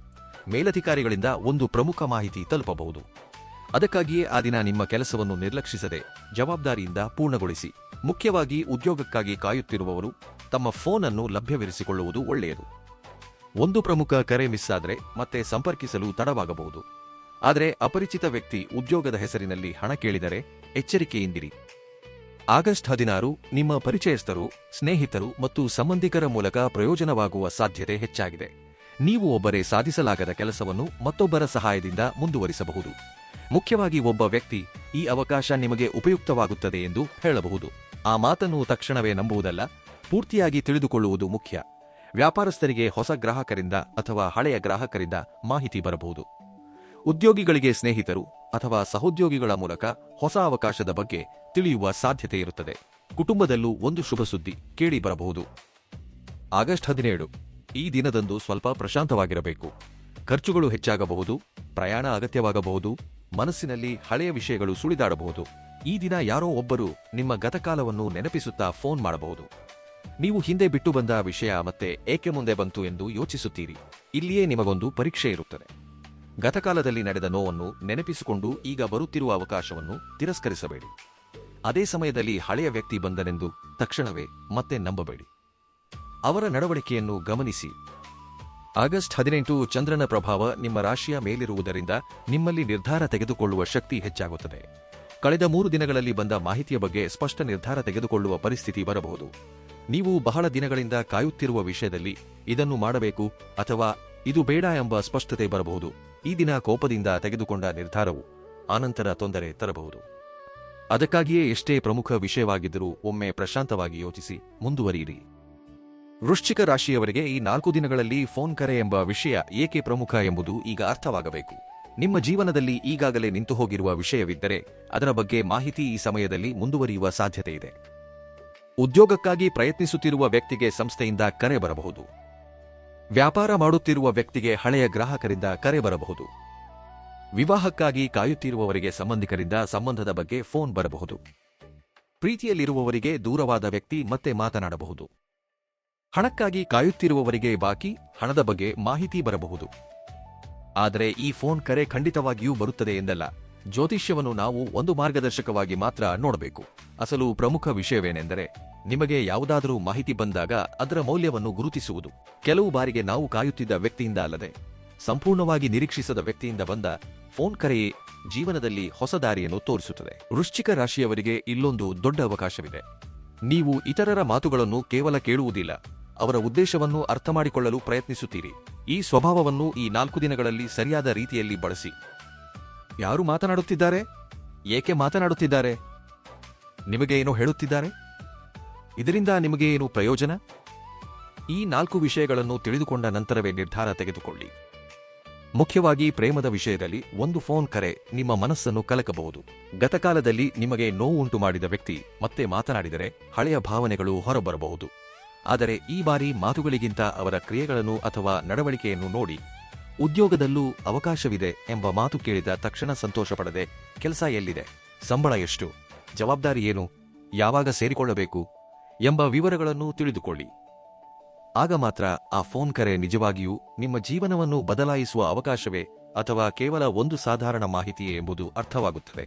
ಮೇಲಧಿಕಾರಿಗಳಿಂದ ಒಂದು ಪ್ರಮುಖ ಮಾಹಿತಿ ತಲುಪಬಹುದು. ಅದಕ್ಕಾಗಿಯೇ ಆ ದಿನ ನಿಮ್ಮ ಕೆಲಸವನ್ನು ನಿರ್ಲಕ್ಷಿಸದೆ ಜವಾಬ್ದಾರಿಯಿಂದ ಪೂರ್ಣಗೊಳಿಸಿ. ಮುಖ್ಯವಾಗಿ ಉದ್ಯೋಗಕ್ಕಾಗಿ ಕಾಯುತ್ತಿರುವವರು ತಮ್ಮ ಫೋನ್ ಅನ್ನು ಲಭ್ಯವಿರಿಸಿಕೊಳ್ಳುವುದು ಒಳ್ಳೆಯದು. ಒಂದು ಪ್ರಮುಖ ಕರೆ ಮಿಸ್ ಆದರೆ ಮತ್ತೆ ಸಂಪರ್ಕಿಸಲು ತಡವಾಗಬಹುದು. ಆದರೆ ಅಪರಿಚಿತ ವ್ಯಕ್ತಿ ಉದ್ಯೋಗದ ಹೆಸರಿನಲ್ಲಿ ಹಣ ಕೇಳಿದರೆ ಎಚ್ಚರಿಕೆಯಿಂದಿರಿ. ಆಗಸ್ಟ್ 16 ನಿಮ್ಮ ಪರಿಚಯಸ್ಥರು, ಸ್ನೇಹಿತರು ಮತ್ತು ಸಂಬಂಧಿಕರ ಮೂಲಕ ಪ್ರಯೋಜನವಾಗುವ ಸಾಧ್ಯತೆ ಹೆಚ್ಚಾಗಿದೆ. ನೀವು ಒಬ್ಬರೇ ಸಾಧಿಸಲಾಗದ ಕೆಲಸವನ್ನು ಮತ್ತೊಬ್ಬರ ಸಹಾಯದಿಂದ ಮುಂದುವರಿಸಬಹುದು. ಮುಖ್ಯವಾಗಿ ಒಬ್ಬ ವ್ಯಕ್ತಿ ಈ ಅವಕಾಶ ನಿಮಗೆ ಉಪಯುಕ್ತವಾಗುತ್ತದೆ ಎಂದು ಹೇಳಬಹುದು. ಆ ಮಾತನ್ನು ತಕ್ಷಣವೇ ನಂಬುವುದಲ್ಲ, ಪೂರ್ತಿಯಾಗಿ ತಿಳಿದುಕೊಳ್ಳುವುದು ಮುಖ್ಯ. ವ್ಯಾಪಾರಸ್ಥರಿಗೆ ಹೊಸ ಗ್ರಾಹಕರಿಂದ ಅಥವಾ ಹಳೆಯ ಗ್ರಾಹಕರಿಂದ ಮಾಹಿತಿ ಬರಬಹುದು. ಉದ್ಯೋಗಿಗಳಿಗೆ ಸ್ನೇಹಿತರು ಅಥವಾ ಸಹೋದ್ಯೋಗಿಗಳ ಮೂಲಕ ಹೊಸ ಅವಕಾಶದ ಬಗ್ಗೆ ತಿಳಿಯುವ ಸಾಧ್ಯತೆ ಇರುತ್ತದೆ. ಕುಟುಂಬದಲ್ಲೂ ಒಂದು ಶುಭ ಸುದ್ದಿ ಕೇಳಿ ಬರಬಹುದು. ಆಗಸ್ಟ್ 17 ಈ ದಿನದಂದು ಸ್ವಲ್ಪ ಪ್ರಶಾಂತವಾಗಿರಬೇಕು. ಖರ್ಚುಗಳು ಹೆಚ್ಚಾಗಬಹುದು, ಪ್ರಯಾಣ ಅಗತ್ಯವಾಗಬಹುದು, ಮನಸ್ಸಿನಲ್ಲಿ ಹಳೆಯ ವಿಷಯಗಳು ಸುಳಿದಾಡಬಹುದು. ಈ ದಿನ ಯಾರೋ ಒಬ್ಬರು ನಿಮ್ಮ ಗತಕಾಲವನ್ನು ನೆನಪಿಸುತ್ತಾ ಫೋನ್ ಮಾಡಬಹುದು. ನೀವು ಹಿಂದೆ ಬಿಟ್ಟು ಬಂದ ವಿಷಯ ಮತ್ತೆ ಏಕೆ ಮುಂದೆ ಬಂತು ಎಂದು ಯೋಚಿಸುತ್ತೀರಿ. ಇಲ್ಲಿಯೇ ನಿಮಗೊಂದು ಪರೀಕ್ಷೆ ಇರುತ್ತದೆ. ಗತಕಾಲದಲ್ಲಿ ನಡೆದ ನೋವನ್ನು ನೆನಪಿಸಿಕೊಂಡು ಈಗ ಬರುತ್ತಿರುವ ಅವಕಾಶವನ್ನು ತಿರಸ್ಕರಿಸಬೇಡಿ. ಅದೇ ಸಮಯದಲ್ಲಿ ಹಳೆಯ ವ್ಯಕ್ತಿ ಬಂದನೆಂದು ತಕ್ಷಣವೇ ಮತ್ತೆ ನಂಬಬೇಡಿ. ಅವರ ನಡವಳಿಕೆಯನ್ನು ಗಮನಿಸಿ. ಆಗಸ್ಟ್ 18 ಚಂದ್ರನ ಪ್ರಭಾವ ನಿಮ್ಮ ರಾಶಿಯ ಮೇಲಿರುವುದರಿಂದ ನಿಮ್ಮಲ್ಲಿ ನಿರ್ಧಾರ ತೆಗೆದುಕೊಳ್ಳುವ ಶಕ್ತಿ ಹೆಚ್ಚಾಗುತ್ತದೆ. ಕಳೆದ 3 ದಿನಗಳಲ್ಲಿ ಬಂದ ಮಾಹಿತಿಯ ಬಗ್ಗೆ ಸ್ಪಷ್ಟ ನಿರ್ಧಾರ ತೆಗೆದುಕೊಳ್ಳುವ ಪರಿಸ್ಥಿತಿ ಬರಬಹುದು. ನೀವು ಬಹಳ ದಿನಗಳಿಂದ ಕಾಯುತ್ತಿರುವ ವಿಷಯದಲ್ಲಿ ಇದನ್ನು ಮಾಡಬೇಕು ಅಥವಾ ಇದು ಬೇಡ ಎಂಬ ಸ್ಪಷ್ಟತೆ ಬರಬಹುದು. ಈ ದಿನ ಕೋಪದಿಂದ ತೆಗೆದುಕೊಂಡ ನಿರ್ಧಾರವು ಆನಂತರ ತೊಂದರೆ ತರಬಹುದು. ಅದಕ್ಕಾಗಿಯೇ ಎಷ್ಟೇ ಪ್ರಮುಖ ವಿಷಯವಾಗಿದ್ದರೂ ಒಮ್ಮೆ ಪ್ರಶಾಂತವಾಗಿ ಯೋಚಿಸಿ ಮುಂದುವರಿಯಿರಿ. ವೃಶ್ಚಿಕ ರಾಶಿಯವರಿಗೆ ಈ 4 ದಿನಗಳಲ್ಲಿ ಫೋನ್ ಕರೆ ಎಂಬ ವಿಷಯ ಏಕೆ ಪ್ರಮುಖ ಎಂಬುದು ಈಗ ಅರ್ಥವಾಗಬೇಕು. ನಿಮ್ಮ ಜೀವನದಲ್ಲಿ ಈಗಾಗಲೇ ನಿಂತು ಹೋಗಿರುವ ವಿಷಯವಿದ್ದರೆ ಅದರ ಬಗ್ಗೆ ಮಾಹಿತಿ ಈ ಸಮಯದಲ್ಲಿ ಮುಂದುವರಿಯುವ ಸಾಧ್ಯತೆಯಿದೆ. ಉದ್ಯೋಗಕ್ಕಾಗಿ ಪ್ರಯತ್ನಿಸುತ್ತಿರುವ ವ್ಯಕ್ತಿಗೆ ಸಂಸ್ಥೆಯಿಂದ ಕರೆ ಬರಬಹುದು. ವ್ಯಾಪಾರ ಮಾಡುತ್ತಿರುವ ವ್ಯಕ್ತಿಗೆ ಹಳೆಯ ಗ್ರಾಹಕರಿಂದ ಕರೆ ಬರಬಹುದು. ವಿವಾಹಕ್ಕಾಗಿ ಕಾಯುತ್ತಿರುವವರಿಗೆ ಸಂಬಂಧಿಕರಿಂದ ಸಂಬಂಧದ ಬಗ್ಗೆ ಫೋನ್ ಬರಬಹುದು. ಪ್ರೀತಿಯಲ್ಲಿರುವವರಿಗೆ ದೂರವಾದ ವ್ಯಕ್ತಿ ಮತ್ತೆ ಮಾತನಾಡಬಹುದು. ಹಣಕ್ಕಾಗಿ ಕಾಯುತ್ತಿರುವವರಿಗೆ ಬಾಕಿ ಹಣದ ಬಗ್ಗೆ ಮಾಹಿತಿ ಬರಬಹುದು. ಆದರೆ ಈ ಫೋನ್ ಕರೆ ಖಂಡಿತವಾಗಿಯೂ ಬರುತ್ತದೆ ಎಂದಲ್ಲ. ಜ್ಯೋತಿಷ್ಯವನ್ನು ನಾವು ಒಂದು ಮಾರ್ಗದರ್ಶಕವಾಗಿ ಮಾತ್ರ ನೋಡಬೇಕು. ಅಸಲು ಪ್ರಮುಖ ವಿಷಯವೇನೆಂದರೆ ನಿಮಗೆ ಯಾವುದಾದರೂ ಮಾಹಿತಿ ಬಂದಾಗ ಅದರ ಮೌಲ್ಯವನ್ನು ಗುರುತಿಸುವುದು. ಕೆಲವು ಬಾರಿಗೆ ನಾವು ಕಾಯುತ್ತಿದ್ದ ವ್ಯಕ್ತಿಯಿಂದ ಅಲ್ಲದೆ ಸಂಪೂರ್ಣವಾಗಿ ನಿರೀಕ್ಷಿಸದ ವ್ಯಕ್ತಿಯಿಂದ ಬಂದ ಫೋನ್ ಕರೆಯೇ ಜೀವನದಲ್ಲಿ ಹೊಸ ದಾರಿಯನ್ನು ತೋರಿಸುತ್ತದೆ. ವೃಶ್ಚಿಕ ರಾಶಿಯವರಿಗೆ ಇಲ್ಲೊಂದು ದೊಡ್ಡ ಅವಕಾಶವಿದೆ. ನೀವು ಇತರರ ಮಾತುಗಳನ್ನು ಕೇವಲ ಕೇಳುವುದಿಲ್ಲ, ಅವರ ಉದ್ದೇಶವನ್ನು ಅರ್ಥಮಾಡಿಕೊಳ್ಳಲು ಪ್ರಯತ್ನಿಸುತ್ತೀರಿ. ಈ ಸ್ವಭಾವವನ್ನು ಈ 4 ದಿನಗಳಲ್ಲಿ ಸರಿಯಾದ ರೀತಿಯಲ್ಲಿ ಬಳಸಿ. ಯಾರು ಮಾತನಾಡುತ್ತಿದ್ದಾರೆ? ಏಕೆ ಮಾತನಾಡುತ್ತಿದ್ದಾರೆ? ನಿಮಗೆ ಏನು ಹೇಳುತ್ತಿದ್ದಾರೆ? ಇದರಿಂದ ನಿಮಗೆ ಏನು ಪ್ರಯೋಜನ? ಈ 4 ವಿಷಯಗಳನ್ನು ತಿಳಿದುಕೊಂಡ ನಂತರವೇ ನಿರ್ಧಾರ ತೆಗೆದುಕೊಳ್ಳಿ. ಮುಖ್ಯವಾಗಿ ಪ್ರೇಮದ ವಿಷಯದಲ್ಲಿ ಒಂದು ಫೋನ್ ಕರೆ ನಿಮ್ಮ ಮನಸ್ಸನ್ನು ಕಲಕಬಹುದು. ಗತಕಾಲದಲ್ಲಿ ನಿಮಗೆ ನೋವು ಉಂಟು ಮಾಡಿದ ವ್ಯಕ್ತಿ ಮತ್ತೆ ಮಾತನಾಡಿದರೆ ಹಳೆಯ ಭಾವನೆಗಳು ಹೊರಬರಬಹುದು. ಆದರೆ ಈ ಬಾರಿ ಮಾತುಗಳಿಗಿಂತ ಅವರ ಕ್ರಿಯೆಗಳನ್ನು ಅಥವಾ ನಡವಳಿಕೆಯನ್ನು ನೋಡಿ. ಉದ್ಯೋಗದಲ್ಲೂ ಅವಕಾಶವಿದೆ ಎಂಬ ಮಾತು ಕೇಳಿದ ತಕ್ಷಣ ಸಂತೋಷಪಡದೆ ಕೆಲಸ ಎಲ್ಲಿದೆ, ಸಂಬಳ ಎಷ್ಟು, ಜವಾಬ್ದಾರಿ ಏನು, ಯಾವಾಗ ಸೇರಿಕೊಳ್ಳಬೇಕು ಎಂಬ ವಿವರಗಳನ್ನು ತಿಳಿದುಕೊಳ್ಳಿ. ಆಗ ಮಾತ್ರ ಆ ಫೋನ್ ಕರೆ ನಿಜವಾಗಿಯೂ ನಿಮ್ಮ ಜೀವನವನ್ನು ಬದಲಾಯಿಸುವ ಅವಕಾಶವೇ ಅಥವಾ ಕೇವಲ ಒಂದು ಸಾಧಾರಣ ಮಾಹಿತಿಯೇ ಎಂಬುದು ಅರ್ಥವಾಗುತ್ತದೆ.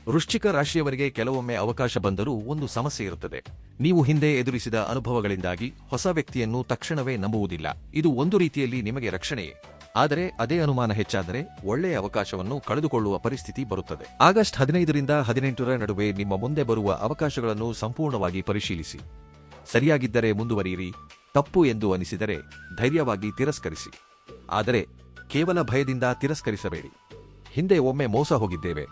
ವೃಶ್ಚಿಕ ರಾಶಿಯವರಿಗೆ ಕೆಲವೊಮ್ಮೆ ಅವಕಾಶ ಬಂದರೂ ಒಂದು ಸಮಸ್ಯೆ ಇರುತ್ತದೆ. ನೀವು ಹಿಂದೆ ಎದುರಿಸಿದ ಅನುಭವಗಳಿಂದಾಗಿ ಹೊಸ ವ್ಯಕ್ತಿಯನ್ನು ತಕ್ಷಣವೇ ನಂಬುವುದಿಲ್ಲ. ಇದು ಒಂದು ರೀತಿಯಲ್ಲಿ ನಿಮಗೆ ರಕ್ಷಣೆಯೇ. ಆದರೆ ಅದೇ ಅನುಮಾನ ಹೆಚ್ಚಾದರೆ ಒಳ್ಳೆಯ ಅವಕಾಶವನ್ನು ಕಳೆದುಕೊಳ್ಳುವ ಪರಿಸ್ಥಿತಿ ಬರುತ್ತದೆ. ಆಗಸ್ಟ್ 15ರಿಂದ 18ರ ನಡುವೆ ನಿಮ್ಮ ಮುಂದೆ ಬರುವ ಅವಕಾಶಗಳನ್ನು ಸಂಪೂರ್ಣವಾಗಿ ಪರಿಶೀಲಿಸಿ. ಸರಿಯಾಗಿದ್ದರೆ ಮುಂದುವರಿಯಿರಿ, ತಪ್ಪು ಎಂದು ಅನಿಸಿದರೆ ಧೈರ್ಯವಾಗಿ ತಿರಸ್ಕರಿಸಿ. ಆದರೆ ಕೇವಲ ಭಯದಿಂದ ತಿರಸ್ಕರಿಸಬೇಡಿ. ಹಿಂದೆ ಒಮ್ಮೆ ಮೋಸ ಹೋಗಿದ್ದೇವೆ,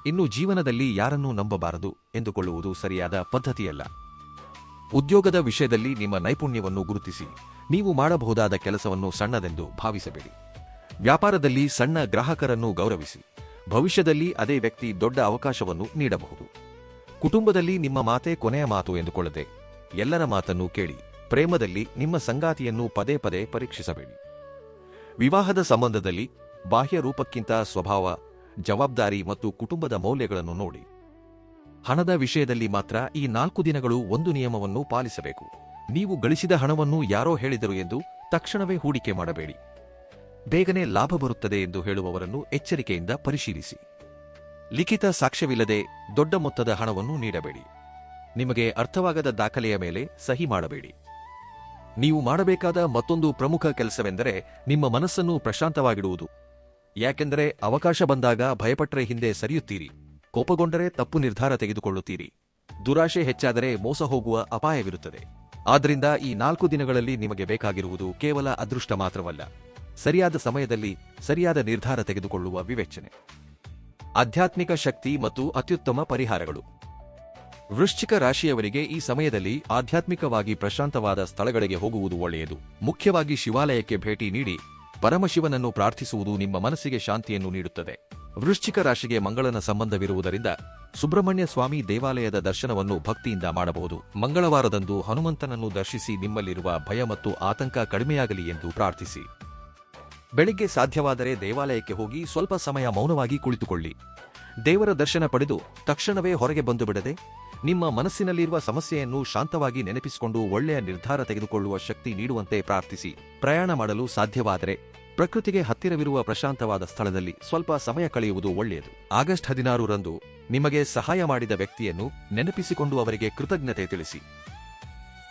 ಇನ್ನು ಜೀವನದಲ್ಲಿ ಯಾರನ್ನೂ ನಂಬಬಾರದು ಎಂದುಕೊಳ್ಳುವುದು ಸರಿಯಾದ ಪದ್ಧತಿಯಲ್ಲ. ಉದ್ಯೋಗದ ವಿಷಯದಲ್ಲಿ ನಿಮ್ಮ ನೈಪುಣ್ಯವನ್ನು ಗುರುತಿಸಿ. ನೀವು ಮಾಡಬಹುದಾದ ಕೆಲಸವನ್ನು ಸಣ್ಣದೆಂದು ಭಾವಿಸಬೇಡಿ. ವ್ಯಾಪಾರದಲ್ಲಿ ಸಣ್ಣ ಗ್ರಾಹಕರನ್ನು ಗೌರವಿಸಿ. ಭವಿಷ್ಯದಲ್ಲಿ ಅದೇ ವ್ಯಕ್ತಿ ದೊಡ್ಡ ಅವಕಾಶವನ್ನು ನೀಡಬಹುದು. ಕುಟುಂಬದಲ್ಲಿ ನಿಮ್ಮ ಮಾತೇ ಕೊನೆಯ ಮಾತು ಎಂದುಕೊಳ್ಳದೆ ಎಲ್ಲರ ಮಾತನ್ನು ಕೇಳಿ. ಪ್ರೇಮದಲ್ಲಿ ನಿಮ್ಮ ಸಂಗಾತಿಯನ್ನು ಪದೇ ಪದೇ ಪರೀಕ್ಷಿಸಬೇಡಿ. ವಿವಾಹದ ಸಂಬಂಧದಲ್ಲಿ ಬಾಹ್ಯ ರೂಪಕ್ಕಿಂತ ಸ್ವಭಾವ, ಜವಾಬ್ದಾರಿ ಮತ್ತು ಕುಟುಂಬದ ಮೌಲ್ಯಗಳನ್ನು ನೋಡಿ. ಹಣದ ವಿಷಯದಲ್ಲಿ ಮಾತ್ರ ಈ 4 ದಿನಗಳು ಒಂದು ನಿಯಮವನ್ನು ಪಾಲಿಸಬೇಕು. ನೀವು ಗಳಿಸಿದ ಹಣವನ್ನು ಯಾರೋ ಹೇಳಿದರು ಎಂದು ತಕ್ಷಣವೇ ಹೂಡಿಕೆ ಮಾಡಬೇಡಿ. ಬೇಗನೆ ಲಾಭ ಬರುತ್ತದೆ ಎಂದು ಹೇಳುವವರನ್ನು ಎಚ್ಚರಿಕೆಯಿಂದ ಪರಿಶೀಲಿಸಿ. ಲಿಖಿತ ಸಾಕ್ಷ್ಯವಿಲ್ಲದೆ ದೊಡ್ಡ ಮೊತ್ತದ ಹಣವನ್ನು ನೀಡಬೇಡಿ. ನಿಮಗೆ ಅರ್ಥವಾಗದ ದಾಖಲೆಯ ಮೇಲೆ ಸಹಿ ಮಾಡಬೇಡಿ. ನೀವು ಮಾಡಬೇಕಾದ ಮತ್ತೊಂದು ಪ್ರಮುಖ ಕೆಲಸವೆಂದರೆ ನಿಮ್ಮ ಮನಸ್ಸನ್ನು ಪ್ರಶಾಂತವಾಗಿಡುವುದು. ಯಾಕೆಂದರೆ ಅವಕಾಶ ಬಂದಾಗ ಭಯಪಟ್ಟರೆ ಹಿಂದೆ ಸರಿಯುತ್ತೀರಿ, ಕೋಪಗೊಂಡರೆ ತಪ್ಪು ನಿರ್ಧಾರ ತೆಗೆದುಕೊಳ್ಳುತ್ತೀರಿ, ದುರಾಶೆ ಹೆಚ್ಚಾದರೆ ಮೋಸ ಹೋಗುವ ಅಪಾಯವಿರುತ್ತದೆ. ಆದ್ದರಿಂದ ಈ 4 ದಿನಗಳಲ್ಲಿ ನಿಮಗೆ ಬೇಕಾಗಿರುವುದು ಕೇವಲ ಅದೃಷ್ಟ ಮಾತ್ರವಲ್ಲ, ಸರಿಯಾದ ಸಮಯದಲ್ಲಿ ಸರಿಯಾದ ನಿರ್ಧಾರ ತೆಗೆದುಕೊಳ್ಳುವ ವಿವೇಚನೆ. ಆಧ್ಯಾತ್ಮಿಕ ಶಕ್ತಿ ಮತ್ತು ಅತ್ಯುತ್ತಮ ಪರಿಹಾರಗಳು. ವೃಶ್ಚಿಕ ರಾಶಿಯವರಿಗೆ ಈ ಸಮಯದಲ್ಲಿ ಆಧ್ಯಾತ್ಮಿಕವಾಗಿ ಪ್ರಶಾಂತವಾದ ಸ್ಥಳಗಳಿಗೆ ಹೋಗುವುದು ಒಳ್ಳೆಯದು. ಮುಖ್ಯವಾಗಿ ಶಿವಾಲಯಕ್ಕೆ ಭೇಟಿ ನೀಡಿ ಪರಮಶಿವನನ್ನು ಪ್ರಾರ್ಥಿಸುವುದು ನಿಮ್ಮ ಮನಸ್ಸಿಗೆ ಶಾಂತಿಯನ್ನು ನೀಡುತ್ತದೆ. ವೃಶ್ಚಿಕ ರಾಶಿಗೆ ಮಂಗಳನ ಸಂಬಂಧವಿರುವುದರಿಂದ ಸುಬ್ರಹ್ಮಣ್ಯ ಸ್ವಾಮಿ ದೇವಾಲಯದ ದರ್ಶನವನ್ನು ಭಕ್ತಿಯಿಂದ ಮಾಡಬಹುದು. ಮಂಗಳವಾರದಂದು ಹನುಮಂತನನ್ನು ದರ್ಶಿಸಿ ನಿಮ್ಮಲ್ಲಿರುವ ಭಯ ಮತ್ತು ಆತಂಕ ಕಡಿಮೆಯಾಗಲಿ ಎಂದು ಪ್ರಾರ್ಥಿಸಿ. ಬೆಳಿಗ್ಗೆ ಸಾಧ್ಯವಾದರೆ ದೇವಾಲಯಕ್ಕೆ ಹೋಗಿ ಸ್ವಲ್ಪ ಸಮಯ ಮೌನವಾಗಿ ಕುಳಿತುಕೊಳ್ಳಿ. ದೇವರ ದರ್ಶನ ಪಡೆದು ತಕ್ಷಣವೇ ಹೊರಗೆ ಬಂದು ಬಿಡದೆ ನಿಮ್ಮ ಮನಸ್ಸಿನಲ್ಲಿರುವ ಸಮಸ್ಯೆಯನ್ನು ಶಾಂತವಾಗಿ ನೆನಪಿಸಿಕೊಂಡು ಒಳ್ಳೆಯ ನಿರ್ಧಾರ ತೆಗೆದುಕೊಳ್ಳುವ ಶಕ್ತಿ ನೀಡುವಂತೆ ಪ್ರಾರ್ಥಿಸಿ. ಪ್ರಯಾಣ ಮಾಡಲು ಸಾಧ್ಯವಾದರೆ ಪ್ರಕೃತಿಗೆ ಹತ್ತಿರವಿರುವ ಪ್ರಶಾಂತವಾದ ಸ್ಥಳದಲ್ಲಿ ಸ್ವಲ್ಪ ಸಮಯ ಕಳೆಯುವುದು ಒಳ್ಳೆಯದು. ಆಗಸ್ಟ್ 16ರಂದು ನಿಮಗೆ ಸಹಾಯ ಮಾಡಿದ ವ್ಯಕ್ತಿಯನ್ನು ನೆನಪಿಸಿಕೊಂಡು ಅವರಿಗೆ ಕೃತಜ್ಞತೆ ತಿಳಿಸಿ.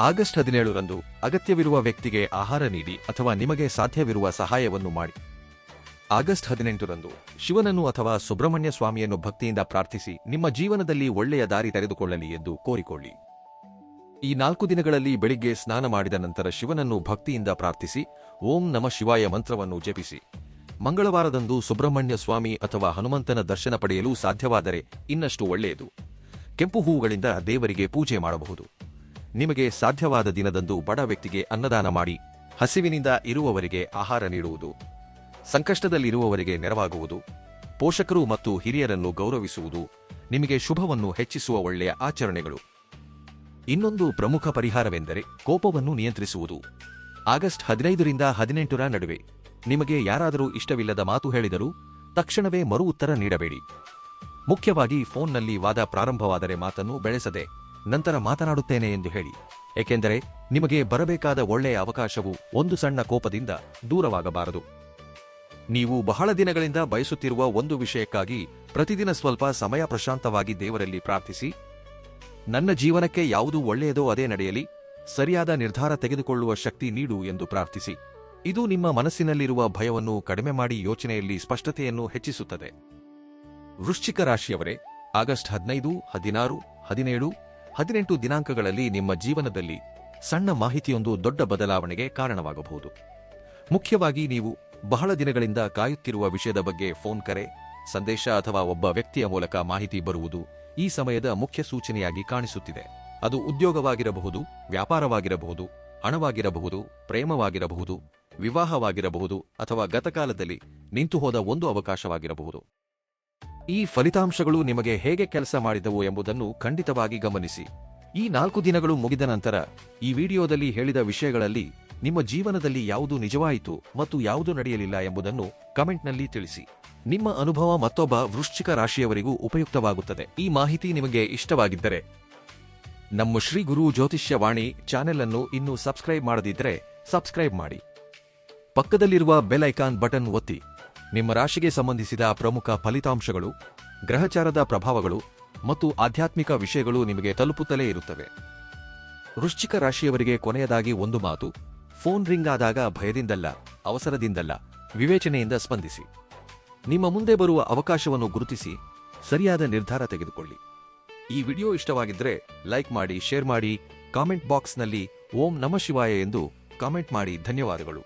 ಆಗಸ್ಟ್ 17ರಂದು ಅಗತ್ಯವಿರುವ ವ್ಯಕ್ತಿಗೆ ಆಹಾರ ನೀಡಿ ಅಥವಾ ನಿಮಗೆ ಸಾಧ್ಯವಿರುವ ಸಹಾಯವನ್ನು ಮಾಡಿ. ಆಗಸ್ಟ್ 18ರಂದು ಶಿವನನ್ನು ಅಥವಾ ಸುಬ್ರಹ್ಮಣ್ಯ ಸ್ವಾಮಿಯನ್ನು ಭಕ್ತಿಯಿಂದ ಪ್ರಾರ್ಥಿಸಿ ನಿಮ್ಮ ಜೀವನದಲ್ಲಿ ಒಳ್ಳೆಯ ದಾರಿ ತೆರೆದುಕೊಳ್ಳಲಿ ಎಂದು ಕೋರಿಕೊಳ್ಳಿ. ಈ 4 ದಿನಗಳಲ್ಲಿ ಬೆಳಿಗ್ಗೆ ಸ್ನಾನ ಮಾಡಿದ ನಂತರ ಶಿವನನ್ನು ಭಕ್ತಿಯಿಂದ ಪ್ರಾರ್ಥಿಸಿ ಓಂ ನಮಃ ಶಿವಾಯ ಮಂತ್ರವನ್ನು ಜಪಿಸಿ. ಮಂಗಳವಾರದಂದು ಸುಬ್ರಹ್ಮಣ್ಯ ಸ್ವಾಮಿ ಅಥವಾ ಹನುಮಂತನ ದರ್ಶನ ಪಡೆಯಲು ಸಾಧ್ಯವಾದರೆ ಇನ್ನಷ್ಟು ಒಳ್ಳೆಯದು. ಕೆಂಪು ಹೂವುಗಳಿಂದ ದೇವರಿಗೆ ಪೂಜೆ ಮಾಡಬಹುದು. ನಿಮಗೆ ಸಾಧ್ಯವಾದ ದಿನದಂದು ಬಡ ವ್ಯಕ್ತಿಗೆ ಅನ್ನದಾನ ಮಾಡಿ ಹಸಿವಿನಿಂದ ಇರುವವರಿಗೆ ಆಹಾರ ನೀಡುವುದು, ಸಂಕಷ್ಟದಲ್ಲಿರುವವರಿಗೆ ನೆರವಾಗುವುದು, ಪೋಷಕರು ಮತ್ತು ಹಿರಿಯರನ್ನು ಗೌರವಿಸುವುದು ನಿಮಗೆ ಶುಭವನ್ನು ಹೆಚ್ಚಿಸುವ ಒಳ್ಳೆಯ ಆಚರಣೆಗಳು. ಇನ್ನೊಂದು ಪ್ರಮುಖ ಪರಿಹಾರವೆಂದರೆ ಕೋಪವನ್ನು ನಿಯಂತ್ರಿಸುವುದು. ಆಗಸ್ಟ್ 15ರಿಂದ 18ರ ನಡುವೆ ನಿಮಗೆ ಯಾರಾದರೂ ಇಷ್ಟವಿಲ್ಲದ ಮಾತು ಹೇಳಿದರೂ ತಕ್ಷಣವೇ ಮರು ಉತ್ತರ ನೀಡಬೇಡಿ. ಮುಖ್ಯವಾಗಿ ಫೋನ್ನಲ್ಲಿ ವಾದ ಪ್ರಾರಂಭವಾದರೆ ಮಾತನ್ನು ಬೆಳೆಸದೆ ನಂತರ ಮಾತನಾಡುತ್ತೇನೆ ಎಂದು ಹೇಳಿ. ಏಕೆಂದರೆ ನಿಮಗೆ ಬರಬೇಕಾದ ಒಳ್ಳೆಯ ಅವಕಾಶವು ಒಂದು ಸಣ್ಣ ಕೋಪದಿಂದ ದೂರವಾಗಬಾರದು. ನೀವು ಬಹಳ ದಿನಗಳಿಂದ ಬಯಸುತ್ತಿರುವ ಒಂದು ವಿಷಯಕ್ಕಾಗಿ ಪ್ರತಿದಿನ ಸ್ವಲ್ಪ ಸಮಯ ಪ್ರಶಾಂತವಾಗಿ ದೇವರಲ್ಲಿ ಪ್ರಾರ್ಥಿಸಿ. ನನ್ನ ಜೀವನಕ್ಕೆ ಯಾವುದು ಒಳ್ಳೆಯದೋ ಅದೇ ನಡೆಯಲಿ, ಸರಿಯಾದ ನಿರ್ಧಾರ ತೆಗೆದುಕೊಳ್ಳುವ ಶಕ್ತಿ ನೀಡು ಎಂದು ಪ್ರಾರ್ಥಿಸಿ. ಇದು ನಿಮ್ಮ ಮನಸ್ಸಿನಲ್ಲಿರುವ ಭಯವನ್ನು ಕಡಿಮೆ ಮಾಡಿ ಯೋಚನೆಯಲ್ಲಿ ಸ್ಪಷ್ಟತೆಯನ್ನು ಹೆಚ್ಚಿಸುತ್ತದೆ. ವೃಶ್ಚಿಕ ರಾಶಿಯವರೇ, ಆಗಸ್ಟ್ 15, 16, 17, 18 ದಿನಾಂಕಗಳಲ್ಲಿ ನಿಮ್ಮ ಜೀವನದಲ್ಲಿ ಸಣ್ಣ ಮಾಹಿತಿಯೊಂದು ದೊಡ್ಡ ಬದಲಾವಣೆಗೆ ಕಾರಣವಾಗಬಹುದು. ಮುಖ್ಯವಾಗಿ ನೀವು ಬಹಳ ದಿನಗಳಿಂದ ಕಾಯುತ್ತಿರುವ ವಿಷಯದ ಬಗ್ಗೆ ಫೋನ್ ಕರೆ, ಸಂದೇಶ ಅಥವಾ ಒಬ್ಬ ವ್ಯಕ್ತಿಯ ಮೂಲಕ ಮಾಹಿತಿ ಬರುವುದು ಈ ಸಮಯದ ಮುಖ್ಯ ಸೂಚನೆಯಾಗಿ ಕಾಣಿಸುತ್ತಿದೆ. ಅದು ಉದ್ಯೋಗವಾಗಿರಬಹುದು, ವ್ಯಾಪಾರವಾಗಿರಬಹುದು, ಹಣವಾಗಿರಬಹುದು, ಪ್ರೇಮವಾಗಿರಬಹುದು, ವಿವಾಹವಾಗಿರಬಹುದು ಅಥವಾ ಗತಕಾಲದಲ್ಲಿ ನಿಂತುಹೋದ ಒಂದು ಅವಕಾಶವಾಗಿರಬಹುದು. ಈ ಫಲಿತಾಂಶಗಳು ನಿಮಗೆ ಹೇಗೆ ಕೆಲಸ ಮಾಡಿದವು ಎಂಬುದನ್ನು ಖಂಡಿತವಾಗಿ ಗಮನಿಸಿ. ಈ 4 ದಿನಗಳು ಮುಗಿದ ನಂತರ ಈ ವಿಡಿಯೋದಲ್ಲಿ ಹೇಳಿದ ವಿಷಯಗಳಲ್ಲಿ ನಿಮ್ಮ ಜೀವನದಲ್ಲಿ ಯಾವುದು ನಿಜವಾಯಿತು ಮತ್ತು ಯಾವುದು ನಡೆಯಲಿಲ್ಲ ಎಂಬುದನ್ನು ಕಮೆಂಟ್ನಲ್ಲಿ ತಿಳಿಸಿ. ನಿಮ್ಮ ಅನುಭವ ಮತ್ತೊಬ್ಬ ವೃಶ್ಚಿಕ ರಾಶಿಯವರಿಗೂ ಉಪಯುಕ್ತವಾಗುತ್ತದೆ. ಈ ಮಾಹಿತಿ ನಿಮಗೆ ಇಷ್ಟವಾಗಿದ್ದರೆ ನಮ್ಮ ಶ್ರೀ ಗುರು ಜ್ಯೋತಿಷ್ಯವಾಣಿ ಚಾನೆಲ್ ಅನ್ನು ಇನ್ನೂ ಸಬ್ಸ್ಕ್ರೈಬ್ ಮಾಡದಿದ್ದರೆ ಸಬ್ಸ್ಕ್ರೈಬ್ ಮಾಡಿ. ಪಕ್ಕದಲ್ಲಿರುವ ಬೆಲ್ ಐಕಾನ್ ಬಟನ್ ಒತ್ತಿ. ನಿಮ್ಮ ರಾಶಿಗೆ ಸಂಬಂಧಿಸಿದ ಪ್ರಮುಖ ಫಲಿತಾಂಶಗಳು, ಗ್ರಹಚಾರದ ಪ್ರಭಾವಗಳು ಮತ್ತು ಆಧ್ಯಾತ್ಮಿಕ ವಿಷಯಗಳು ನಿಮಗೆ ತಲುಪುತ್ತಲೇ ಇರುತ್ತವೆ. ವೃಶ್ಚಿಕ ರಾಶಿಯವರಿಗೆ ಕೊನೆಯದಾಗಿ ಒಂದು ಮಾತು: ಫೋನ್ ರಿಂಗ್ ಆದಾಗ ಭಯದಿಂದಲ್ಲ, ಅವಸರದಿಂದಲ್ಲ, ವಿವೇಚನೆಯಿಂದ ಸ್ಪಂದಿಸಿ. ನಿಮ್ಮ ಮುಂದೆ ಬರುವ ಅವಕಾಶವನ್ನು ಗುರುತಿಸಿ ಸರಿಯಾದ ನಿರ್ಧಾರ ತೆಗೆದುಕೊಳ್ಳಿ. ಈ ವಿಡಿಯೋ ಇಷ್ಟವಾಗಿದ್ದರೆ ಲೈಕ್ ಮಾಡಿ, ಶೇರ್ ಮಾಡಿ, ಕಾಮೆಂಟ್ ಬಾಕ್ಸ್ನಲ್ಲಿ ಓಂ ನಮಃ ಶಿವಾಯ ಎಂದು ಕಾಮೆಂಟ್ ಮಾಡಿ. ಧನ್ಯವಾದಗಳು.